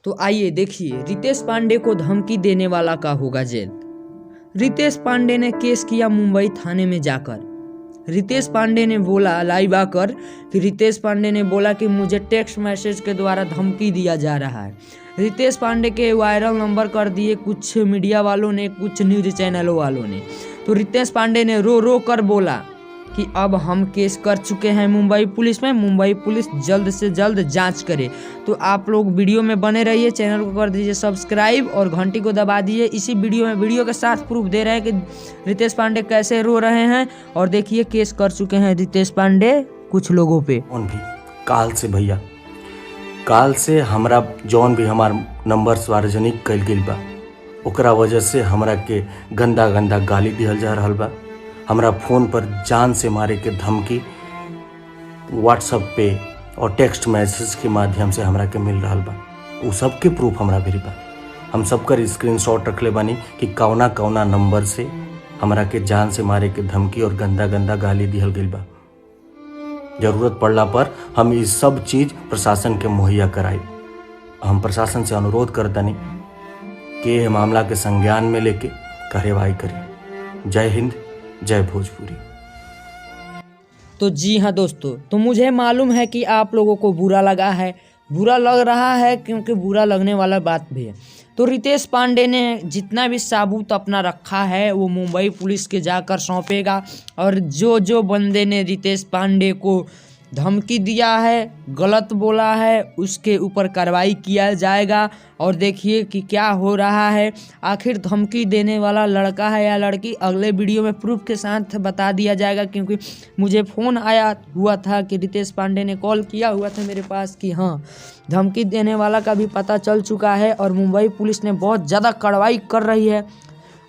तो आइए देखिए रितेश पांडे को धमकी देने वाला का होगा जेल। रितेश पांडे ने केस किया मुंबई थाने में जाकर। रितेश पांडे ने बोला लाइव आकर कि रितेश पांडे ने बोला कि मुझे टेक्स्ट मैसेज के द्वारा धमकी दिया जा रहा है। रितेश पांडे के वायरल नंबर कर दिए कुछ मीडिया वालों ने, कुछ न्यूज चैनलों वालों ने। तो रितेश पांडे ने रो रो कर बोला कि अब हम केस कर चुके हैं मुंबई पुलिस में, मुंबई पुलिस जल्द से जल्द जांच करे। तो आप लोग वीडियो में बने रहिए, चैनल को कर दीजिए सब्सक्राइब और घंटी को दबा दीजिए। इसी वीडियो के साथ प्रूफ दे रहे हैं कि रितेश पांडे कैसे रो रहे हैं। और देखिए केस कर चुके हैं रितेश पांडे कुछ लोगों पे। भी काल से भैया काल से हमरा जौन भी हमार नंबर सार्वजनिक कल गई बा, ओकरा वजह से हमरा के गंदा गंदा गाली दिहल जा रहा बा। हमरा फ़ोन पर जान से मारे के धमकी व्हाट्सएप पे और टेक्स्ट मैसेज के माध्यम से हमरा के मिल रहा बा। वो सब के प्रूफ हमरा भी बा। हम सबकर स्क्रीनशॉट रखले बानी कि कौना कौना नंबर से हमरा के जान से मारे के धमकी और गंदा गंदा गाली दिहल गई बा। जरूरत पड़ला पर हम ये सब चीज़ प्रशासन के मुहैया कराई। हम प्रशासन से अनुरोध करतनी कि ये मामला के संज्ञान में लेके कार्रवाई करें। जय हिंद, जय भोजपुरी। तो जी हाँ दोस्तों, तो मुझे मालूम है कि आप लोगों को बुरा लगा है, बुरा लग रहा है, क्योंकि बुरा लगने वाला बात भी है। तो रितेश पांडे ने जितना भी सबूत अपना रखा है वो मुंबई पुलिस के जाकर सौंपेगा। और जो जो बंदे ने रितेश पांडे को धमकी दिया है, गलत बोला है, उसके ऊपर कार्रवाई किया जाएगा। और देखिए कि क्या हो रहा है, आखिर धमकी देने वाला लड़का है या लड़की, अगले वीडियो में प्रूफ के साथ बता दिया जाएगा। क्योंकि मुझे फ़ोन आया हुआ था कि रितेश पांडे ने कॉल किया हुआ था मेरे पास कि हाँ धमकी देने वाला का भी पता चल चुका है और मुंबई पुलिस ने बहुत ज़्यादा कार्रवाई कर रही है।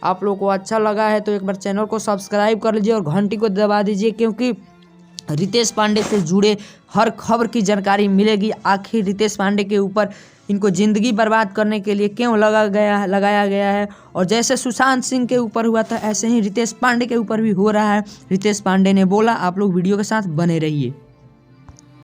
आप लोगों को अच्छा लगा है तो एक बार चैनल को सब्सक्राइब कर लीजिए और घंटी को दबा दीजिए, क्योंकि रितेश पांडे से जुड़े हर खबर की जानकारी मिलेगी। आखिर रितेश पांडे के ऊपर इनको ज़िंदगी बर्बाद करने के लिए क्यों लगाया गया है। और जैसे सुशांत सिंह के ऊपर हुआ था ऐसे ही रितेश पांडे के ऊपर भी हो रहा है। रितेश पांडे ने बोला। आप लोग वीडियो के साथ बने रहिए।